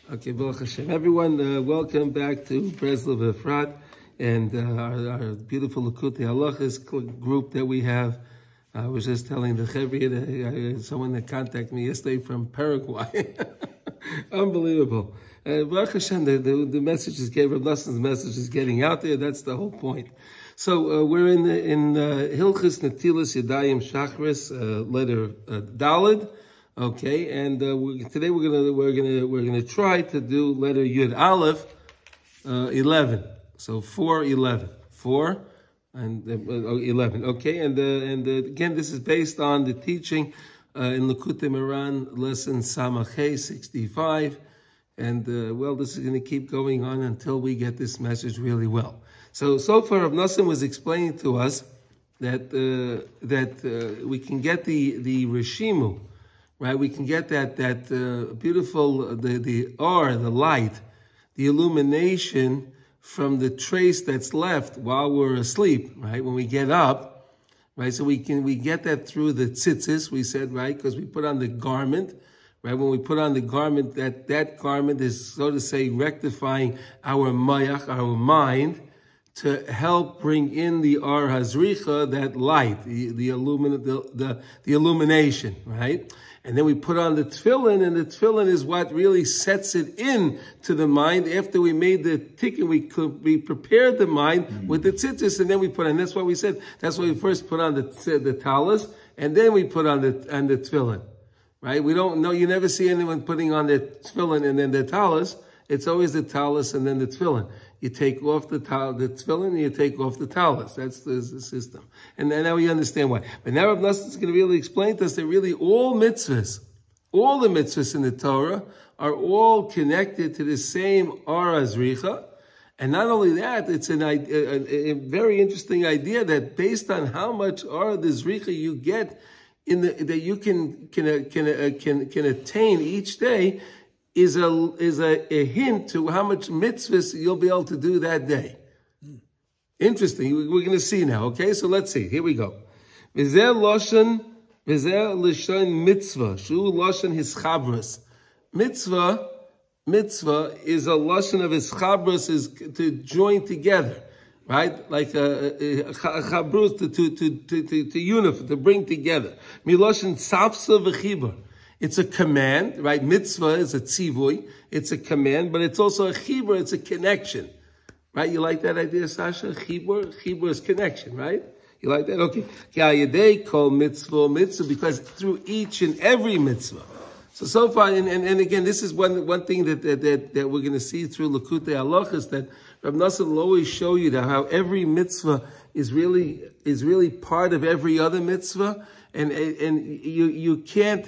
Okay, Baruch Hashem. Everyone, welcome back to Breslov Efrat and our beautiful Likutei Halachos group that we have. I was just telling the Chevri, someone that contacted me yesterday from Paraguay. Unbelievable. Baruch Hashem, the message is getting, Rav Noson's message is getting out there. That's the whole point. So we're in Hilchos Netilas Yadayim Shachris, letter Daled. Okay, and today we're gonna try to do letter Yud Aleph 11. So 4:11, 4 and 11. Okay, and again, this is based on the teaching in Likutei Moharan, lesson Samachay 65, and this is going to keep going on until we get this message really well. So far, Rav Noson was explaining to us that we can get the Rishimu. Right, we can get that beautiful the light, the illumination from the trace that's left while we're asleep. Right, when we get up, right. So we get that through the tzitzis. We said, right, because we put on the garment. Right, when we put on the garment, that garment is, so to say, rectifying our mayach, our mind, to help bring in the Ar Hazricha, that light, the illumination, right? And then we put on the tefillin, and the tefillin is what really sets it in to the mind. After we made the tikkun, we prepared the mind with the tzitzis, and then we put on. That's what we said. That's why we first put on the talis, and then we put on the tefillin, right? We don't know. You never see anyone putting on the tefillin and then the talis. It's always the talis and then the tefillin. You take off the tefillin and you take off the talis. That's the system. And now we understand why. But now Rav Nosson is going to really explain to us that really all the mitzvahs in the Torah are all connected to the same Ar Hazricha. And not only that, it's a very interesting idea that based on how much Ar Hazricha you get that you can attain each day, is a hint to how much mitzvahs you'll be able to do that day. Interesting. We're going to see now. Okay, so let's see. Here we go. V'zeh loshen mitzvah. Shu loshen hischabras. Mitzvah is a loshen of hischabras, is to join together, right? Like a chabrus, to unify, to bring together. Miloshen tzavsa v'chibur. It's a command, right? Mitzvah is a tzivui. It's a command, but it's also a chibur. It's a connection, right? You like that idea, Sasha? Chibur is connection, right? You like that? Okay. K'ayadei kol mitzvah, because through each and every mitzvah. So far, and again, this is one thing that we're going to see through Likutei Halachos, that Rav Nosson will always show you that how every mitzvah is really part of every other mitzvah. And you can't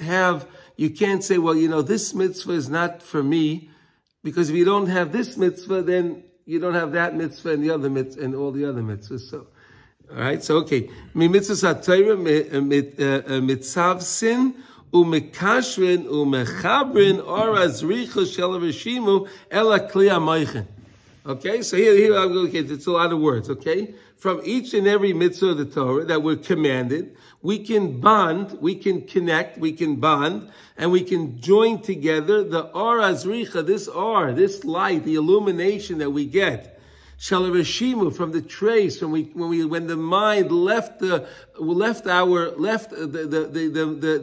say, well, this mitzvah is not for me, because if you don't have this mitzvah, then you don't have that mitzvah and the other mitzvah and all the other mitzvahs. So, all right. So, okay. Mi mitzvah satayra mitzav sin umekashrin umechabrin or azricha shel rishimu ela kli hamoichin. Okay. So here I'm going to get, it's a lot of words. Okay. From each and every mitzvah of the Torah that we're commanded, we can bond, we can connect, we can bond, and we can join together the Ar Hazricha, this light, the illumination that we get. Shalarashimu, from the trace, when the mind left the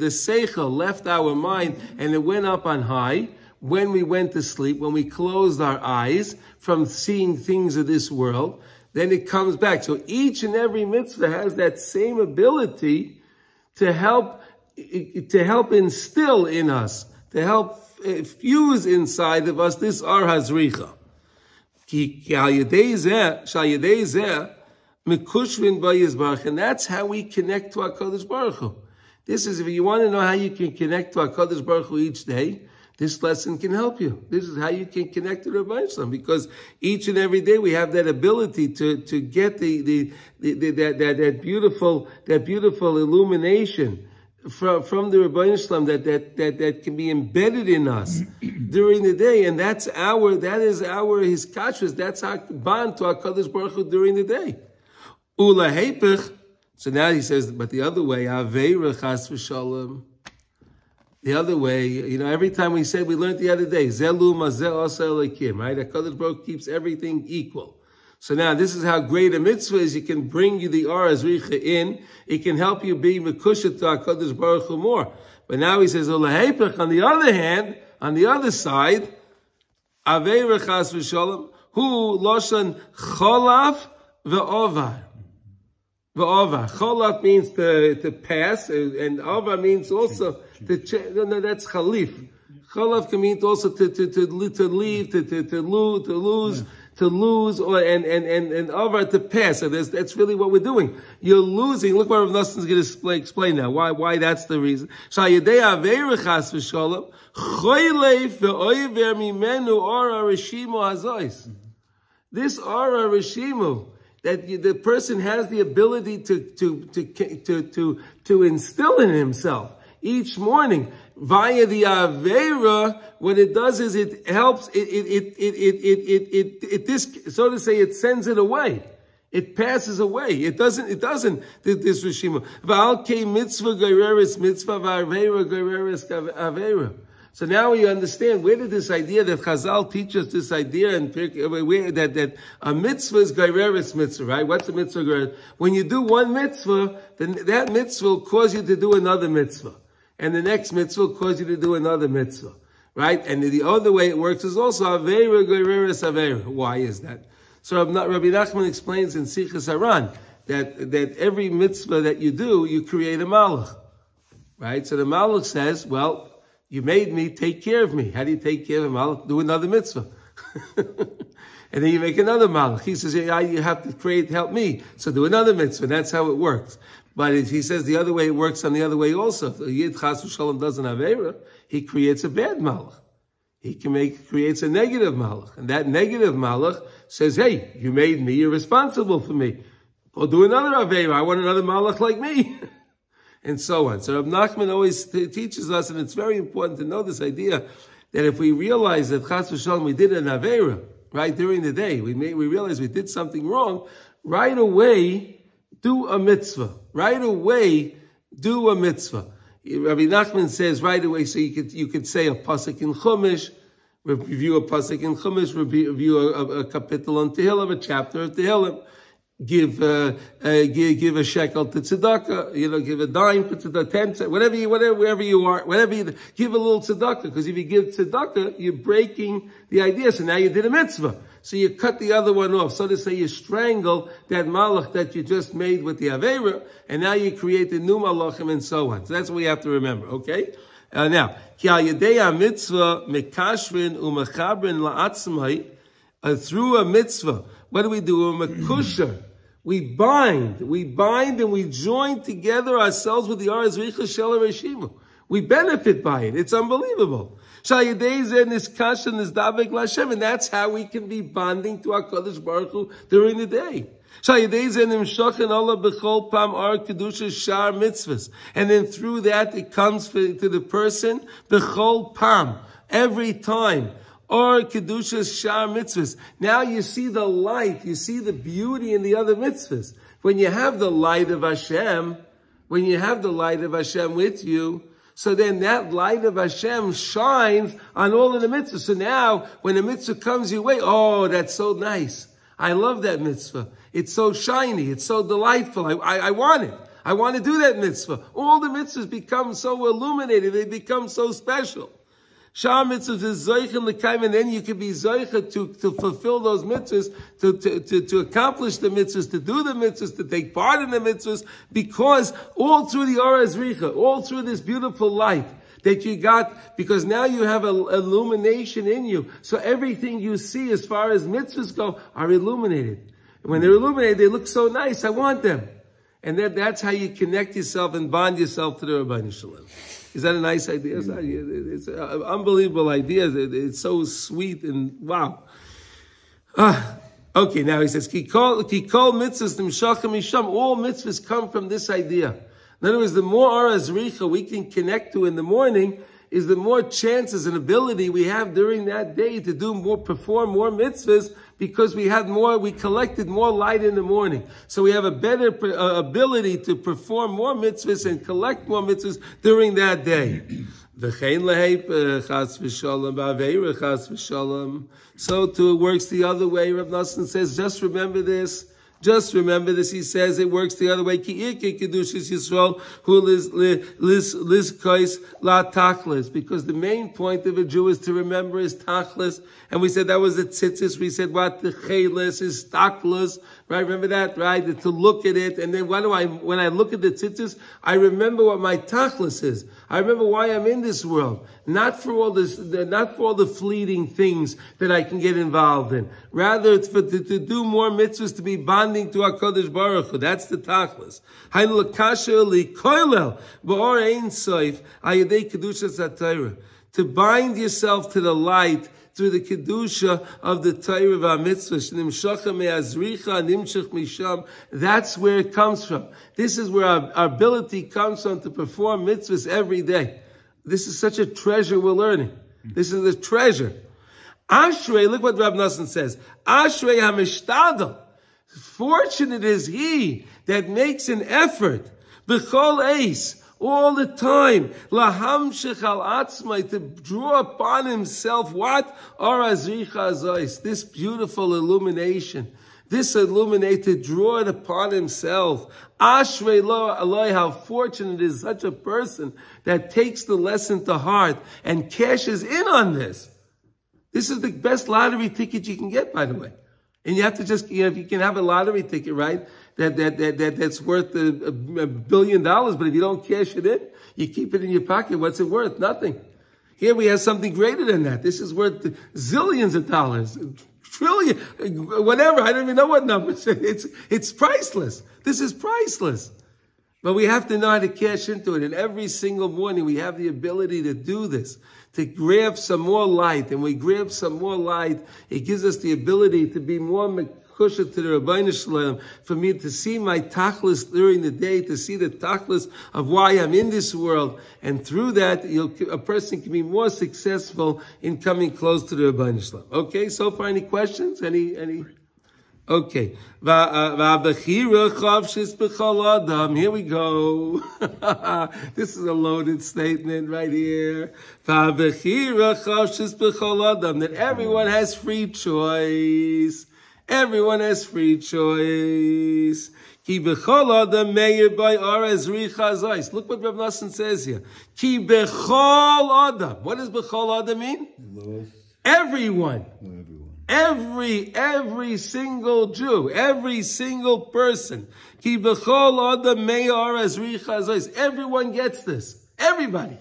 seichel, left our mind, and it went up on high. When we went to sleep, when we closed our eyes from seeing things of this world, then it comes back. So each and every mitzvah has that same ability to help instill in us, to help fuse inside of us this Ar Hazricha. And that's how we connect to HaKadosh Baruch Hu. This is, if you want to know how you can connect to HaKadosh Baruch Hu each day, this lesson can help you. This is how you can connect to Rabbi Shalom, because each and every day we have that ability to get that beautiful illumination from the Rabbi Shalom that can be embedded in us during the day, and that is our hiskashus. That's our bond to HaKadosh Baruch Hu during the day. Ula hepech. So now he says, but the other way, aveira chas v'shalom. The other way, you know, every time we said, we learned the other day, Zelu Mazeh Asa Elokim, right? HaKadosh Baruch Hu keeps everything equal. So now this is how great a mitzvah is. It can bring you the Or Azricha in. It can help you be Mekusha to HaKadosh Baruch Hu more. But now he says, Olahepech, on the other hand, on the other side, Aveira Chas V'Sholem, Hu Loshan Cholaf Ve'ovar. Ve'ovar. Cholaf means to pass, and Ovar means also no, that's Chalif. Cholaf can mean also to leave, to lose, or and Ovar to pass. So that's really what we're doing. You're losing. Look what Rav Nosson is going to explain now. Why that's the reason. Shayidei Aveira Chas V'Sholem, Choylef Ve'oiver Mimenu Ora Rishimu Hazois. This Ora Rishimu, that the person has the ability to instill in himself each morning via the Aveira. What it does is it helps, so to say, it sends it away. It passes away. It doesn't, this Rishima. V'al kei mitzvah gereris mitzvah v'aveira gereris aveira. So now we understand, where did this idea that Chazal teach us this idea and that a mitzvah is gereris mitzvah, right? What's a mitzvah gereris? When you do one mitzvah, then that mitzvah will cause you to do another mitzvah. And the next mitzvah will cause you to do another mitzvah. Right? And the other way it works is also Aveira Gereris Aveira. Why is that? So Rabbi Nachman explains in Sichas Haran that every mitzvah that you do, you create a malach. Right? So the malach says, well, you made me, take care of me. How do you take care of a malach? Do another mitzvah. And then you make another malach. He says, yeah, you have to help me. So do another mitzvah. That's how it works. But he says the other way, it works on the other way also. If a Yid Chas V'Shalom doesn't have Aveira, he creates a bad malach. He creates a negative malach. And that negative malach says, hey, you made me, you're responsible for me. Or do another Aveira. I want another malach like me. And so on. So Rab Nachman always teaches us, and it's very important to know this idea, that if we realize that Chas V'Shalom, we did an Aveira, right, during the day, we realize we did something wrong, right away, do a mitzvah. Right away, do a mitzvah. Rabbi Nachman says right away, so you could say a pasuk in Chumash, review a pasuk in Chumash, review a kapitel on Tehillim, a chapter of Tehillim, give a shekel to tzedakah, give a dime for tzedakah, 10 cents, wherever you are, give a little tzedakah, because if you give tzedakah, you're breaking the idea. So now you did a mitzvah. So you cut the other one off. So to say, you strangle that malach that you just made with the Aveira, and now you create the new malachim and so on. So that's what we have to remember, okay? Now, ki al yedei mitzvah mekashrin umechabrin la'atzmai, through a mitzvah, what do? A mekusher. We bind and we join together ourselves with the Or Azricha Shel Reshimu. We benefit by it. It's unbelievable. And that's how we can be bonding to HaKadosh Baruch Hu during the day. And then through that, it comes to the person, b'chol pam, every time. Or Kedushas Shar mitzvahs. Now you see the light, you see the beauty in the other mitzvahs. When you have the light of Hashem with you, so then that light of Hashem shines on all of the mitzvahs. So now, when a mitzvah comes your way, oh, that's so nice. I love that mitzvah. It's so shiny. It's so delightful. I want it. I want to do that mitzvah. All the mitzvahs become so illuminated. They become so special. Shar mitzvahs is zoichen l'kaim, and then you can be zoicha to fulfill those mitzvahs, to accomplish the mitzvahs, to do the mitzvahs, to take part in the mitzvahs, because all through the Or Azricha, all through this beautiful light that you got, because now you have an illumination in you. So everything you see as far as mitzvahs go are illuminated. And when they're illuminated, they look so nice. I want them. And that's how you connect yourself and bond yourself to the Rabbeinu Shalom. Is that a nice idea? It's an unbelievable idea. It's so sweet and wow. Okay, now he says, Kikol mitzvahs nimshachim misham. All mitzvahs come from this idea. In other words, the more Or Azricha we can connect to in the morning, is the more chances and ability we have during that day to perform more mitzvahs, because we collected more light in the morning. So we have a better ability to perform more mitzvahs and collect more mitzvahs during that day. V'chein leheip chas v'shalom ba'aveira chas v'shalom. So too it works the other way. Rav Nosson says, just remember this. Just remember this. He says it works the other way. Ki ikke kedushas Yisrael hu lis kois la tachlis. Because the main point of a Jew is to remember his tachlis. And we said that was the tzitzis. We said what the chelis is tachlis. Right? Remember that, right? To look at it. And then when I look at the tzitzis, I remember what my tachlis is. I remember why I'm in this world. Not for all the fleeting things that I can get involved in. Rather, it's to do more mitzvahs, to be bonding to HaKadosh Baruch Hu. That's the tachlis. To bind yourself to the light through the kedusha of the Torah v'amitzvah. That's where it comes from. This is where our ability comes from to perform mitzvahs every day. This is such a treasure we're learning. This is a treasure. Ashrei, look what Rav Nosson says. Ashrei hamishtadel. Fortunate is he that makes an effort. B'chol eis. All the time, lahamshech al atzmai, to draw upon himself what? Arazricha azois, this beautiful illumination, this illuminated, draw it upon himself. Ashrei lo aloi, how fortunate is such a person that takes the lesson to heart and cashes in on this. This is the best lottery ticket you can get, by the way. And you have to just, if you can have a lottery ticket, right? That's worth $1 billion, but if you don't cash it in, you keep it in your pocket, what's it worth? Nothing. Here we have something greater than that. This is worth zillions of dollars, trillion, whatever. I don't even know what number. It's priceless. This is priceless. But we have to know how to cash into it. And every single morning we have the ability to do this, to grab some more light. And we grab some more light, it gives us the ability to be more mekushah to the Rabbeinu Shalom, for me to see my tachlis during the day, to see the tachlis of why I'm in this world. And through that, a person can be more successful in coming close to the Rabbeinu Shalom. Okay, so far any questions? Any? Okay. Here we go. This is a loaded statement right here. That everyone has free choice. Everyone has free choice. Look what Rav Nosson says here. Ki bechol adam. What does bechol adam mean? Everyone. Every single Jew, every single person. Ki bechol adam me'or azricha zois. Everyone gets this. Everybody.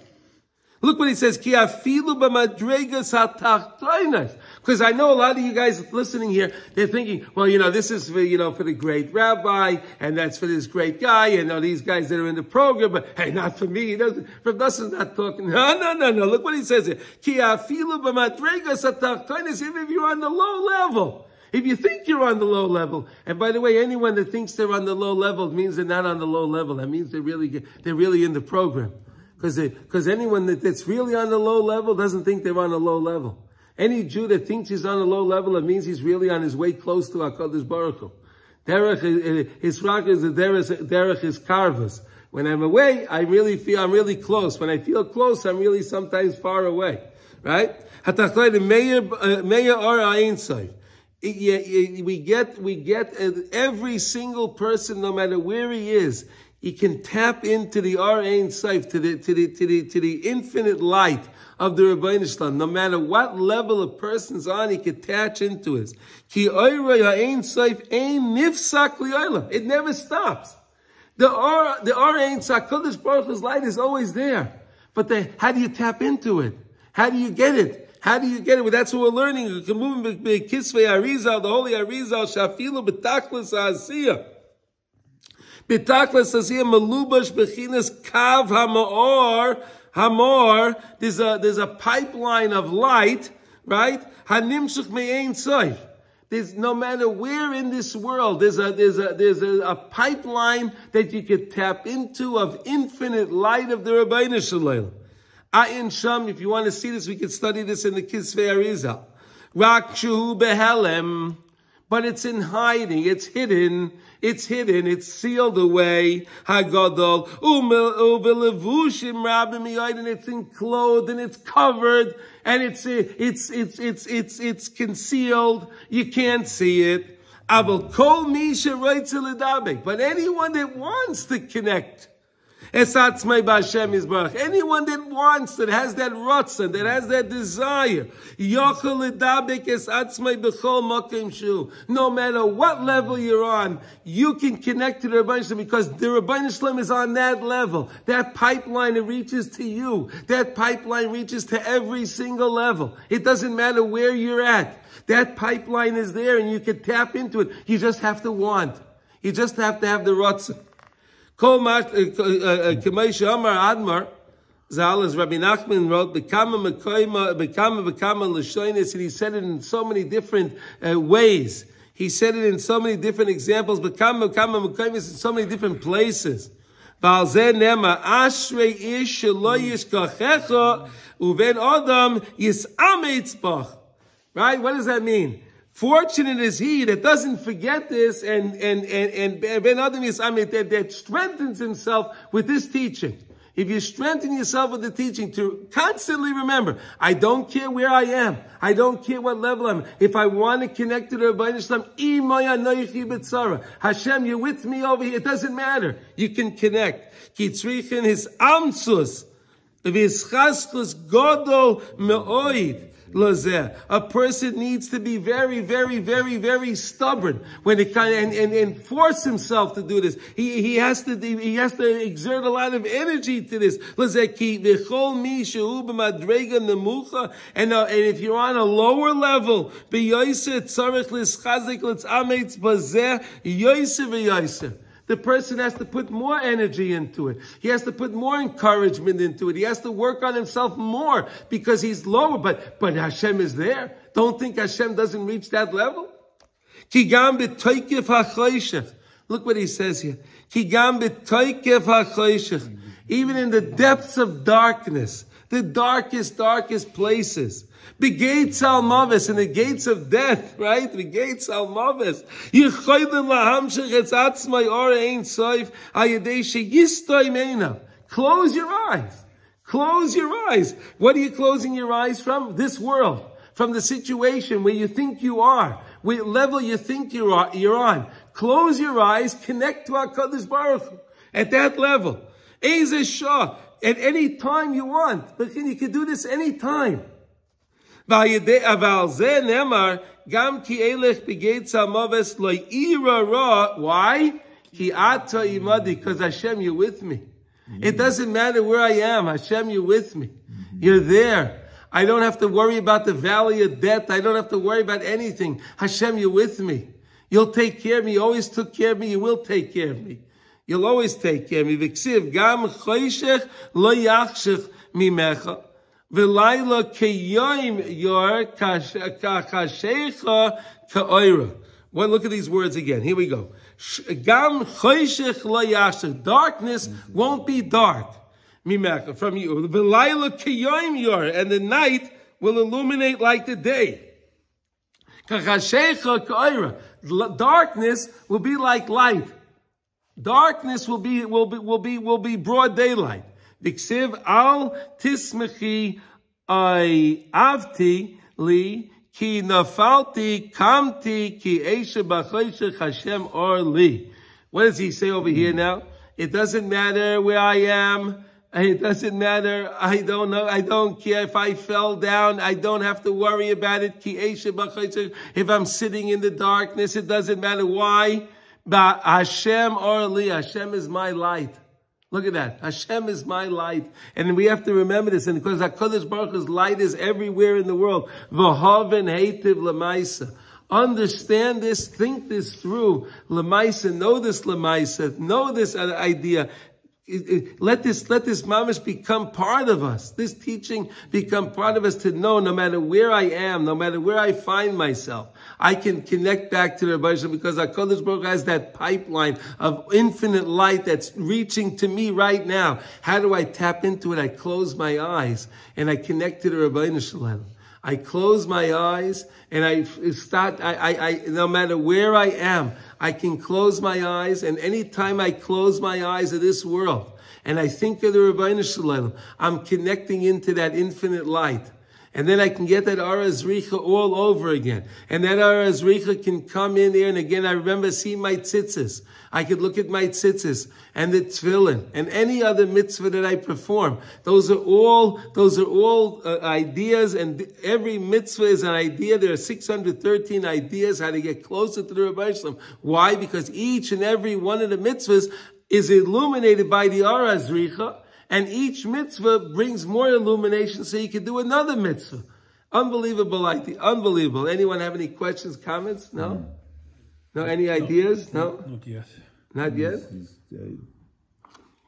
Look what he says. Ki afilu b'madregas hatachtonos. Because I know a lot of you guys listening here, they're thinking, well, this is for, for the great rabbi, and that's for this great guy, and these guys that are in the program, but hey, not for me. Rav Nosson's not talking. No. Look what he says here. Ki afilu b'madregas hatachtonos, even if you're on the low level. If you think you're on the low level, and by the way, anyone that thinks they're on the low level means they're not on the low level. That means they're really in the program. Because anyone that's really on the low level doesn't think they're on a low level. Any Jew that thinks he's on a low level, it means he's really on his way close to HaKadosh Baruch Hu. His rock is derech is karvas. When I'm away, I really feel I'm really close. When I feel close, I'm really sometimes far away. Right? We get every single person, no matter where he is, he can tap into the Ein Sof, to the infinite light of the Rebbeinu Shalom. No matter what level a person's on, he can attach into it. Ki oirei ha'ein sof ein nifsak li'olam. It never stops. The Ein Sof, Kodesh Baruch Hu's light is always there. But how do you tap into it? How do you get it? Well, that's what we're learning. The Holy Arizal, Shafilu b'taklis ha'asiyah. B'taklis ha'asiyah melubash b'chinas kav hamor, there's a pipeline of light, right? Hanimshach me'ein sof. There's, no matter where in this world, there's a pipeline that you could tap into of infinite light of the Rebbeinu Shalom. Ayin Sham, if you want to see this, we can study this in the Kisvei Arizal. Rak shuhu behelem. but it's in hiding. It's hidden. It's hidden. It's sealed away. Hagadol. And it's enclosed and it's covered and it's concealed. You can't see it. But anyone that wants to connect, anyone that wants, that has that ratzon, that has that desire, no matter what level you're on, you can connect to the Rebbeinu Shalom because the Rebbeinu Shalom is on that level. That pipeline, it reaches to you. That pipeline reaches to every single level. It doesn't matter where you're at. That pipeline is there and you can tap into it. You just have to want. You just have to have the ratzon. K'meisha Amar Admar, Zal, as Rabbi Nachman wrote, Bekama L'shonis, and he said it in so many different ways. He said it in so many different examples, Bekama in so many different places. V'al zeh nema, Ashrei ish shelo yishkachecha, uven adam yisametz bach. Right? What does that mean? Fortunate is he that doesn't forget this and Ben Adam that strengthens himself with this teaching. If you strengthen yourself with the teaching to constantly remember, I don't care where I am. I don't care what level I'm. If I want to connect to the Rebbeinu Shalom, Hashem, you're with me over here. It doesn't matter. You can connect. Kitzrichin his amsus, v'yischaskus godol me'oid. A person needs to be very, very, very, very stubborn when it and force himself to do this. He has to exert a lot of energy to this. And if you're on a lower level, the person has to put more energy into it. He has to put more encouragement into it. He has to work on himself more because he's lower. But Hashem is there. Don't think Hashem doesn't reach that level. Look what he says here. Even in the depths of darkness, the darkest places. The gates al-mavis, and the gates of death, right? The gates al-mavis. Close your eyes. Close your eyes. What are you closing your eyes from? This world. From the situation where you think you are. What level you think you're on. Close your eyes. Connect to HaKadosh Baruch Hu. At that level. Ezeh Shah. At any time you want. But you can do this any time. Why? Because Hashem, you're with me. It doesn't matter where I am. Hashem, you're with me. You're there. I don't have to worry about the valley of death. I don't have to worry about anything. Hashem, you're with me. You'll take care of me. You always took care of me. You will take care of me. You'll always take care of me. V'ksiv gam choshech lo yachshech mimecha. V'layla keyoim yor kachashecha ka'oira. Well, look at these words again. Here we go. Gam choshech lo yachshech. Darkness won't be dark. Mimecha, from you. V'layla keyoim yor. And the night will illuminate like the day. Kachashecha ka'oira. Darkness will be like light. Darkness will be broad daylight. Diksiv al tismechi avti li ki nafalti kamti ki esha b'choshech Hashem or li. What does he say over here now? It doesn't matter where I am. It doesn't matter. I don't know. I don't care if I fell down. I don't have to worry about it. Ki esha b'choshech. If I'm sitting in the darkness, it doesn't matter why. But Hashem or li, Hashem is my light. Look at that. Hashem is my light. And we have to remember this. And because HaKadosh Baruch Hu's light is everywhere in the world. V'hoven heitiv l'maisa. Understand this. Think this through. L'maisa. Know this l'maisa. Know this idea. Let this mamash become part of us. This teaching become part of us to know no matter where I am, no matter where I find myself, I can connect back to the Rebbeinu Shalom because HaKadosh Baruch Hu has that pipeline of infinite light that's reaching to me right now. How do I tap into it? I close my eyes and I connect to the Rebbeinu Shalom. I close my eyes and I start, no matter where I am, I can close my eyes, and anytime I close my eyes of this world, and I think of the Ribbono Shel Olam, I'm connecting into that infinite light. And then I can get that Ara Zricha all over again. And that Ara Zricha can come in there. And again, I remember seeing my tzitzis. I could look at my tzitzis and the tefillin and any other mitzvah that I perform. Those are all ideas, and every mitzvah is an idea. There are 613 ideas how to get closer to the Ribbono Shel Olam. Why? Because each and every one of the mitzvahs is illuminated by the Ara Zricha. And each mitzvah brings more illumination so you can do another mitzvah. Unbelievable idea. Unbelievable. Anyone have any questions, comments? No? No? Any ideas? No? Not yet. Not yet?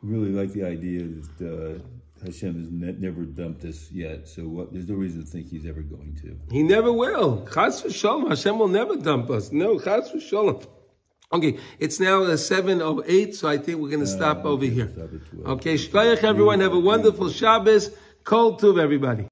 Really like the idea that Hashem has never dumped us yet. So there's no reason to think He's ever going to. He never will. Chas v'sholom. Hashem will never dump us. No, chas v'sholom. Okay, it's now 7:08, so I think we're going to stop over here. Okay, shkoyach everyone. Have a wonderful Shabbos. Kol Tuv, everybody.